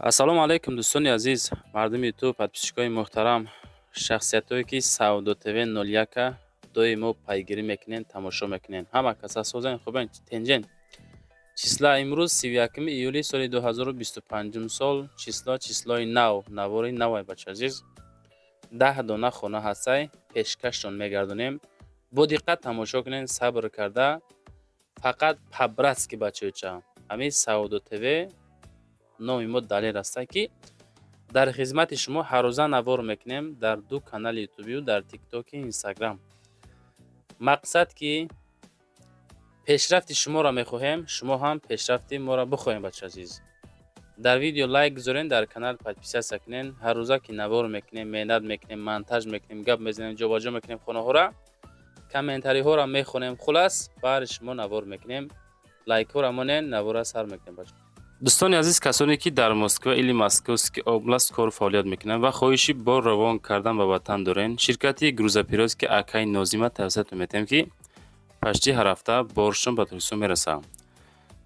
ассалому алайкум дӯстони азиз, мардуми ютуб, подписчикои муҳтарам, шахсиятое ки Саудо ТВ 01 доимо пайгирӣ мекунен, тамошо мекунен. Ҳама кас асозан хубен тенҷен. Числа имрӯз 31 июли соли 2025 сол, числои нав, навори навай бача азиз. 10 дона хона ҳастай, пешкашон мегардонем. Бо диққат тамошо кунен, сабр карда. Фақат пабратски бачаюча. Ҳамин Саудо ТВ номи мо далел аста ки дар хизмати шумо ҳаррӯза навор мекунем дар ду канали ютубию, дар тиктоки инстаграм. Мақсад ки пешрафти шуморо мехоҳем, шумо ҳам пешрафти моро бихоҳем бача азиз. Дар видео лайк гузорен, дар канал подписатсия кунен. Ҳаррӯза ки навор мекунем, меҳнат мекунем, монтаж мекунем, гап мезанем, ҷобаҷо мекунем хонаҳоро, комментариҳоро мехонем. Хулас баъри шумо навор мекунем. Лайкҳоро монен, навора сар мекунем бача. дӯстони азиз, касоне ки дар Москва или Московский област кор фаъолият мекунанд ва хоҳиши бор равон кардан ба ватан дорен, ширкати грузоперевозки Акаи Нозима тавсиятон метем ки пашти ҳар ҳафта боршон ба Туркистон мерасад.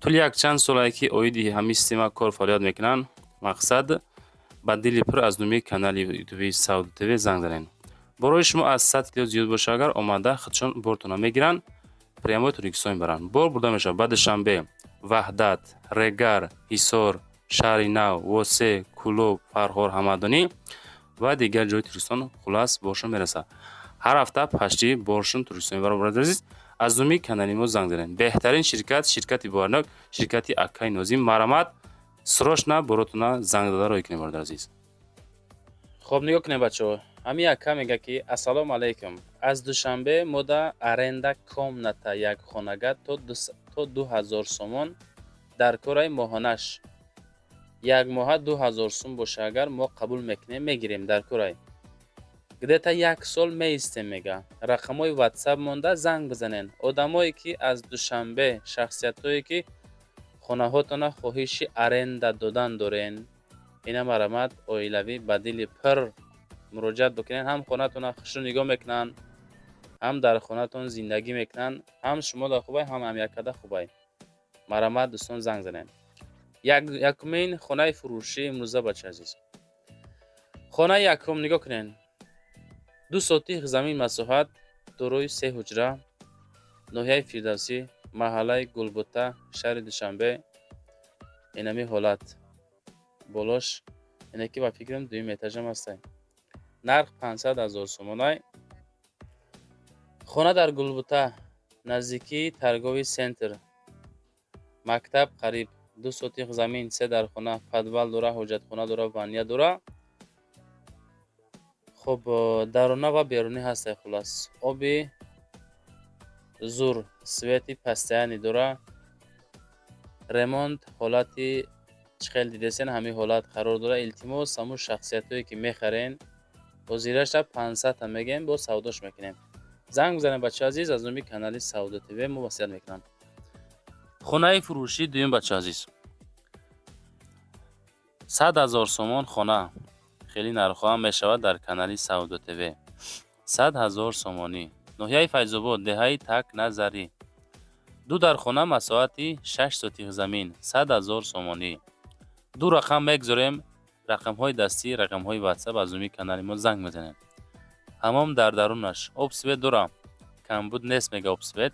тӯли якчанд солае ки оиди ҳамин система кор фаъолият мекунанд. Мақсад ба дили пур аз номи канали ютуби Саудо ТВ занг занед. борои шумо аз 100 кило зиёд боша, агар омада худшон бортона мегиранд, прямои Туркистон баранд. бор бурда мешавад ба Душанбе, Ваҳдат, Регар, Ҳисор, Шаҳри Нав, Восе, Кӯлоб, Фарҳор, Ҳамадонӣ ва дигар ҷои Туркистон хулас боршон мерасад. ҳар ҳафта пашти боршон Туркистон баробар азиз. аз номи канали мо занг занед. беҳтарин ширкат, ширкати боварнок, ширкати Акаи Нозим. Марамат, срочно боротона занг дада роҳӣ кунед бародар азиз. хоб нигоҳ кунед бачаҳо. ҳамин ака мега ки ассалому алайкум. аз Душанбе мода аренда комната як хонага то 2000 сомон дар кораи моҳонаш. як моҳа 2000 сум боша, агар мо қабул мекунем, мегирем дар кораи. гдета як сол меистем мега. рақамҳои WhatsApp монда занг бизанен. одамое ки аз Душанбе, шахсиятое ки хонаҳотона хоҳиши аренда додан дорен, ина марамат оилавӣ ба дили пир муроҷиат бикунен. ҳам хонатона хушрӯ нигоҳ мекунанд, ҳам дар хонатон зиндагӣ мекунанд, ҳам шумо да хубай, ҳам ҳамякада хубай. марамат дӯстон занг занед. якумин хонаи фурӯшӣ имрӯза бача азиз. хонаи якум нигоҳ кунен. 2 сотих замин масоҳат, дорои 3 ҳуҷра, ноҳияи Фирдавсӣ, маҳаллаи Гулбута, шаҳри Душанбе. инами ҳолат болош ине ки ба фикрам дуюм этажам ҳастай. нарх 500 000 сомонай. хона дар Гулбута, наздикии торговый центр, мактаб қариб. 2 сотих замин, 3 дар хона, подвал дора, ҳоҷатхона дора, ванния дора. хуб, дарона ва берунӣ ҳастай. хулас оби зур, свети постоянӣ дора. ремонт ҳолати чихел дидесен, ҳамин ҳолат қарор дора. илтимос ҳамун шахсиятое ки мехарен, ҳозираша 500 та мегем, бо савдош мекунем. занг бизанед бача азиз, аз номи канали Саудо ТВ мо васият мекунам. хонаи фурӯшӣ дуюм бача азиз. 100 000 сомон хона. хеле нархҳоам мешавад дар канали Саудо ТВ. 100 000 сомонӣ. ноҳияи Файзобод, деҳаи Так Назарӣ. 2 дар хона, масоҳати 6 сотих замин, 100 000 сомонӣ. 2 рақам мегзорем, рақамҳои дастӣ, рақамҳои WhatsApp. аз номи канали мо занг мезанед. ҳамом дар дарунаш. обсвет дорам. камбуд нест мега обсвет.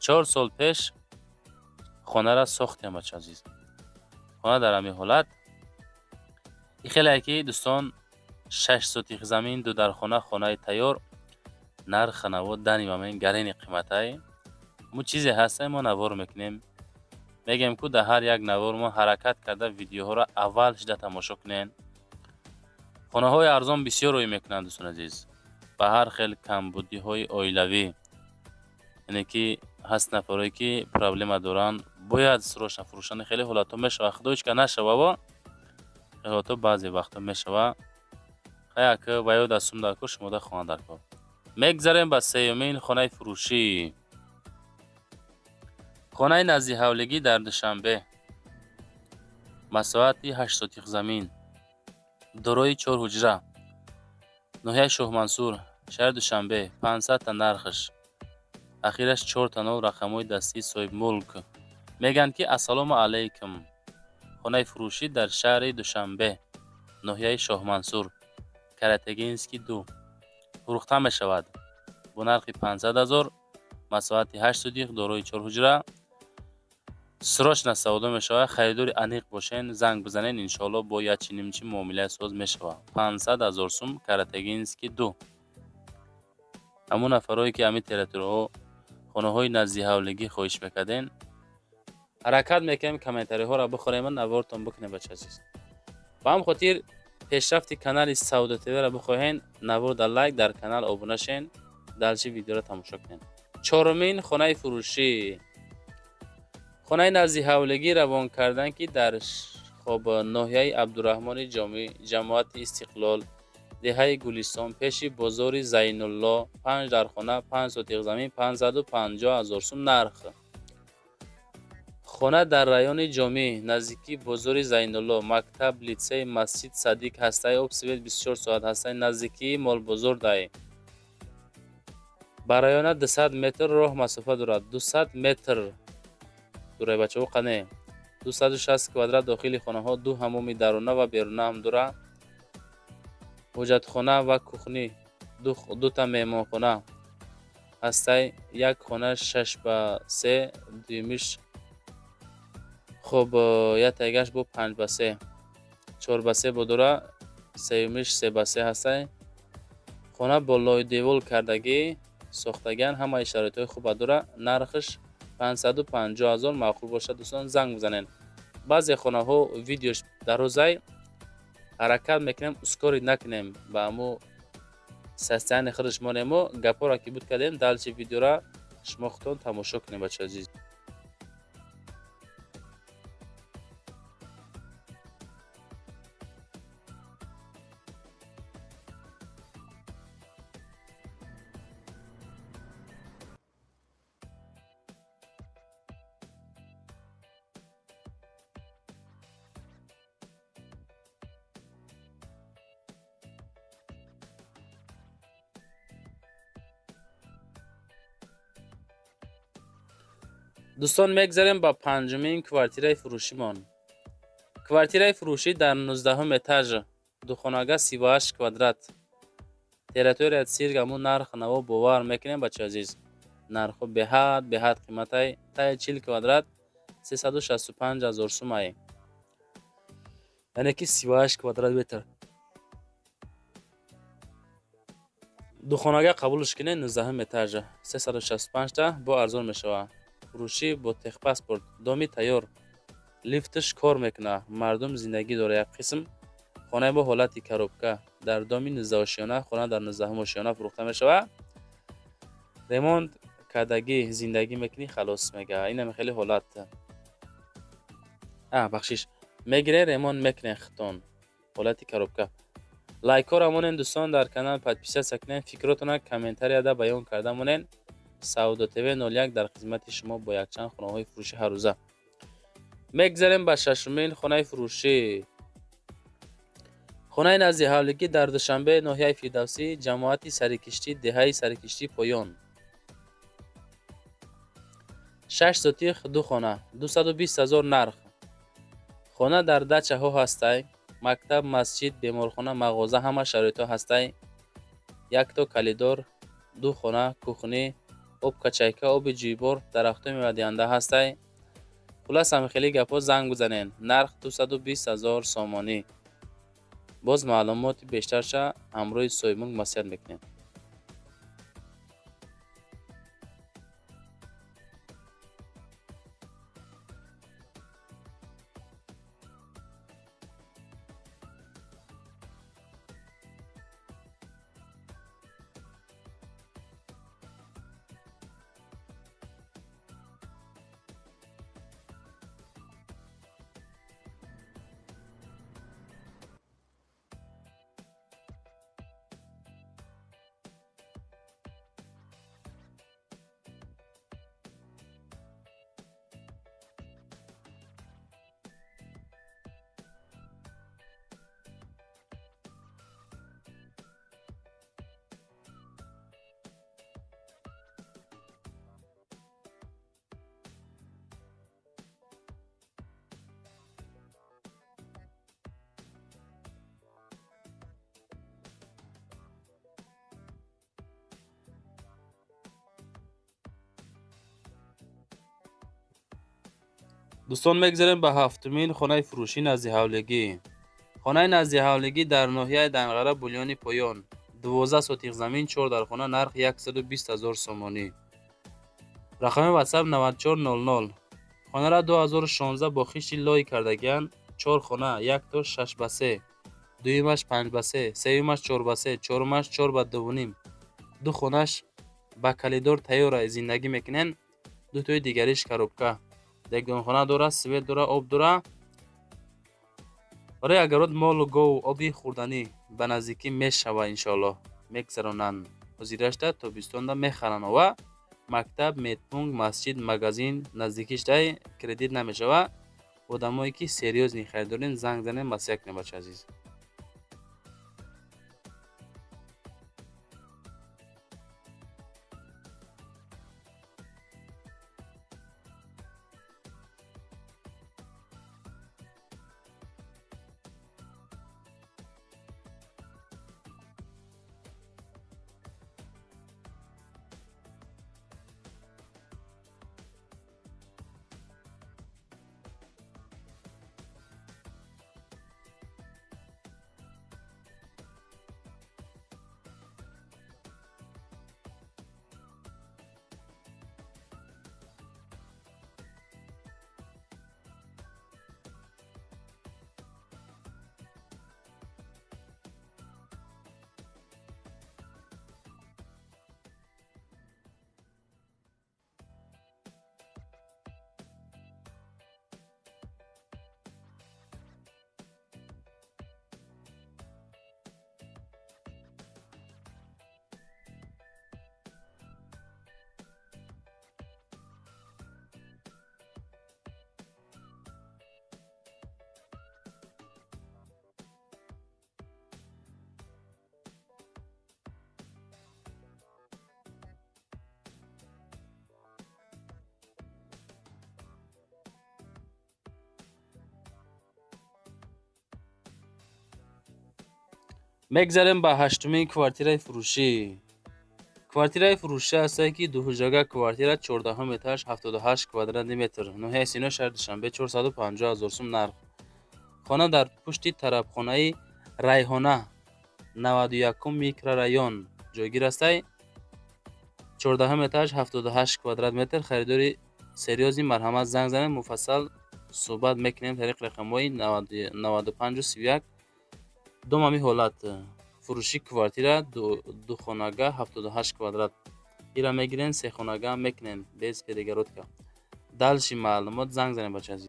4 сол пеш хонара сохтем бача азиз. хона дар ҳамин ҳолат. ихеле ки дӯстон 6 сотих замин, 2 дар хона, хонаи тайёр. нарх наво данимамен гарини қиматай. мо чизе ҳастай, мо навор мекунем. мегем ку дар ҳар як навор мо ҳаракат карда видеоҳоро аввал шида тамошо кунен. хонаҳои арзон бисёр рӯй мекунанд дӯстон азиз. ба ҳар хел камбудиҳои оилавӣ. яъне ки ҳаст нафарое ки проблема доранд, бояд срочно фурӯшанд. хеле ҳолатҳо мешавад, худо ҳеч кас нашава, ҳолатҳо баъзе вақтҳо мешавад. хаяк ва ёд аз сум дар кор, шумода хона дар кор. мегзарем ба сеюмин хонаи фурӯшӣ. хонаи назди ҳавлигӣ дар Душанбе. масоҳати 8 сотих замин. дорои 4 ҳуҷра. ноҳияи Шоҳмансур, шаҳри Душанбе. 500 та нархш. ахираш 4 та нол, рақамҳои дастии соҳибмулк. мегӯянд ки ассалому алайкум. خانه فروشی در شهر دوشنبه، ناحیه شاه منصور، کراتگینسکی 2 فروخته می شود. با نرخ 500,000 مساحت 8 دیق دارای 4 حجره. سراشنا سودا می شود. خریدار انیق باشین زنگ بزنین، انشالله با یک چنین معامله ساز می شود. 500,000 سوم کراتگینسکی 2. همون نفرایی که همین تریتورها خانه های نزدی حولگی خواهش میکردین، حرکت میکنیم کامنتاری ها را بخوریم و نوارتون بکنیم بچه عزیز. با هم خاطر پیشرفت کانال سعودی تیوی را بخواهین نوار در لایک، در کانال ابونه شین، دلچی ویدیو را تماشا کنین. چهارمین خانه فروشی، خانه نزدی حولگی روان کردن که در ناحیه عبدالرحمن جماعت استقلال، دهه گلستان، پیش بازار زین الله، 5 در خانه، 5 سوتیق زمین، 550,000 سوم نرخ. خانه در رایون جامع نزدیکی بازار زین الله، مکتب، لیسه، مسجد صدیق، هسته آب سویل 24 ساعت، هسته نزدیکی مال بازار دهی. برایانه 200 متر راه مسافت دارد. 200 متر دورای بچه ها قنه. 260 کوادرات داخل خانه ها، 2 حمام درونه و بیرونه هم دارد. حجت خانه و کوخنی، 2 تا مهمان خانه هسته. یک خانه 6 به 3 دیمیش، خب یک تایگش با 5 به 3، 4 به 3 بدوره، سیومیش 3 به 3 هسته. خانه با لای دیوال کردگی ساختگان، همه شرایط های خوب داره. نرخش 550,000 معقول باشد. دوستان زنگ بزنین. بعضی خانه ها ویدیوش در روزای حرکت میکنیم، اسکاری نکنیم، با امو سستان خودش مانیم. گپا را که بود کردیم، دلچه ویدیو را شما خودتون تماشا کنیم بچه عزیز. دوستان میگذاریم با پنجمین کوارتیره فروشیمان. کوارتیره فروشی در 19 اتاژ، دو خانگاه 38 کوادرات، تریتوری سیرگمون. نرخ نوا باور میکنیم بچه عزیز. نرخ به حد قیمت های تا 40 کوادرات 365,000 سوم ای، یعنی که 38 کوادرات متر. دو خانگاه قبولش کنین. 19 اتاژ 365 تا با ارزان میشوه. فروشی با تخ پاسپورت، دامی تیار، لیفتش کار میکنه، مردم زندگی داره. یک قسم خانه با حالت کروبکه در دامی 19 آشیانه، خانه در 19 آشیانه فروخته میشوه. ریموند کردگی زندگی میکنی خلاص میگه. اینم خیلی حالت بخشش میگیره، ریموند میکنه ختون حالت کروبکه. لایک ها را مونین دوستان، در کانال پادپیشه سکنین، فکراتون کامنتاری دا بیان کرده مونین. سعودی تیوی 01 در خدمت شما با یک چند خانه های فروشی هر روزه. میگذاریم به ششمین خانه فروشی. خانه نزدی حولگی در دوشنبه، ناحیه فردوسی، جماعت سرکشتی، دهه سرکشتی پایان. 6 سوتیق 2 خانه، 220,000 نرخ. خانه در دچه ها هسته. مکتب، مسجد، بیمارخانه، مغازه، همه شرایط ها هسته. یک تا کلیدار، 2 خانه، کوخنی، آب کچایکه، آب جیبور، درخت میوه دهنده هسته. خلاص هم خیلی گپا زنگ بزنین. نرخ 220,000 سامانی. باز معلومات بیشتر شه همراه سویمونگ مسیحت میکنین. دوستان مگذاریم به هفتمین خانه فروشی نزدی حولگی. خانه نزدی حولگی در ناحیه دنغره بولیان پایان. 12 سوتیق زمین 4 در خانه، نرخ 120,000 سومانی. رقم واتساپ 9400. خانه را 2016 با خیشی لای کردگیان. 4 خانه، یک تا 6 به 3، دویمش 5 به 3، سومش 4 به 3، چهارمش 4 به 2.5. دو خانهش با کلیدور تیار زندگی میکنن. دو توی دیگریش کروبکه. یک خانه داره، سویت داره، آب داره. برای اگرات مال و گاو و آبی خوردنی به نزدیکی میشوه انشالله. میگذرانن وزیرش ده تا بیستون ده میخرن و مکتب، میتمونگ، مسجد، مگازین نزدیکیش ده کردیت نمیشوه. آدمایی که سریوز نیخیر دارین زنگ زنین بس یک نباچه عزیز. میگذریم به هشتمین کوارتیره فروشی. کوارتیره فروشی هسته که دو حجره کوارتیره 14 اتاج 78 کوادرات متر، نوحه سینو شهر دوشنبه 450,000 سوم نرخ. خانه در پشتی طرف خانه ریحانه 91 میکرورایون جایگیر است. 14 اتاج 78 کوادرات متر. خریداری سریازی مرحمت زنگ زنید مفصل صحبت میکنیم. طریق رقم‌های 95 و 31. دوم همی حالت فروشی کوارتیره دو خانگاه 78 کوادرات. ایرا میگیرین سه خانگاه میکنین بیس پیدگرود که دلشی معلومات زنگ زنید بچه عزیز.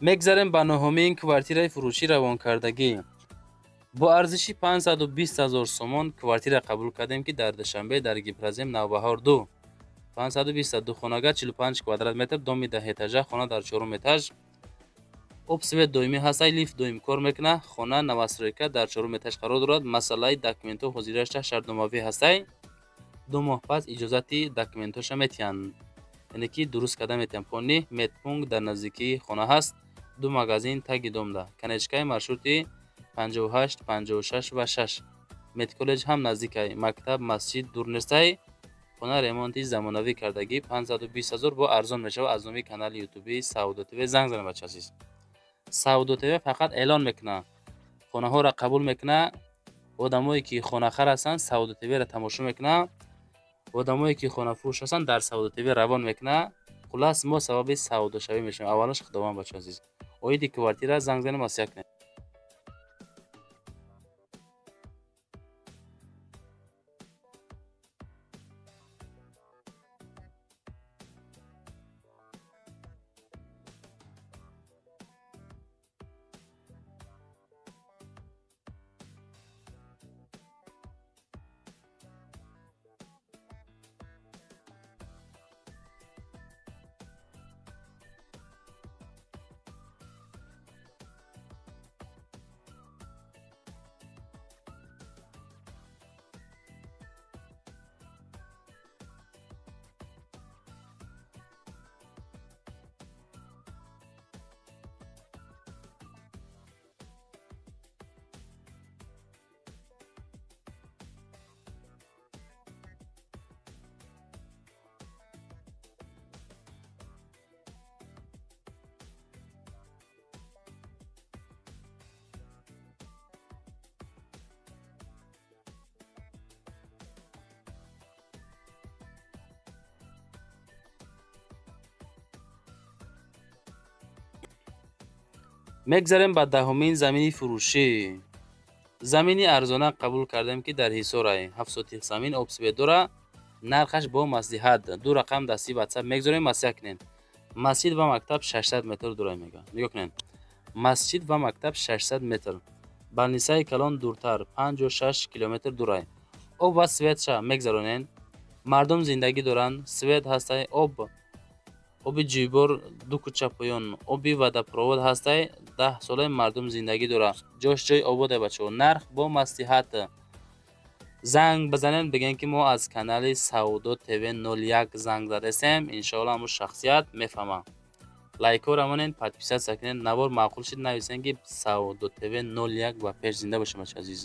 میگذاریم به نهمین کوارتیره فروشی روان کردگی. با ارزشی 520,000 سومون کوارتیره قبول کردیم که در دوشنبه در گیپرازیم نوبهار 2. 522 خانگاه 45 کوادرات متر، دومی 10 اتاجه، خانه در 4 اتاج. обсвет доимӣ ҳастай лифт доим кор мекунад. хона навастройка дар 4 этаж қарор дорад. масъалаи документҳо ҳозирашта шартномавӣ ҳастай. 2 моҳ пас иҷозати документҳоша метиҳанд, яъне ки дуруст карда метиҳанд. фони медпункт дар наздикии хона ҳаст. 2 магазин таги домда. канечкаи маршрути 58 56 ва 6. медколлеҷ ҳам наздикай. мактаб масҷид дур нестай. хона ремонти замонавӣ кардагӣ. 520,000 бо арзон мешавад. аз номи канали ютуби Саудо ТВ занг занед бача азиз. Саудо ТВ фақат эълон мекунад, хонаҳоро қабул мекунад. одамое ки хонахар ҳастанд Саудо ТВ-ро тамошо мекунад. одамое ки хонафурӯш ҳастанд дар Саудо ТВ равон мекунад. хулас мо сабаби саудошавӣ мешавем. аввалаш худованд бача азиз. оиди квартира занг занем аз як мегзарем ба даҳумин замини фурӯшӣ. замини арзона қабул кардем ки дар ҳисорае. 7 сотих замин обсведора нархаш бо маслиҳат ду рақам дасти ватсап мегзорем. масъя кунед. масҷид ва мактаб 600 метр дурай мега. нигоҳ кунед. масҷид ва мактаб 600 метр. балнисаи калон дуртар 56 километр дурай. об ва светша мегзаронем. мардум зиндагӣ доранд. свет ҳастай оби ҷӯйбор ду кӯча поён оби водопровод ҳастай 10 солаи мардум зиндагӣ дорад. ҷош ҷойи ободе бачаҳо. нарх бо маслиҳат. занг бизанед бигӯед ки мо аз канали Саудо ТВ 01 занг задастем. иншоалло ҳамун шахсият мефаҳмад. лайкҳо рамонед, подписатсия кунед. навор маъқул шид нависен ки Саудо ТВ 01 ба пеш зинда бошед бачаҳо азиз.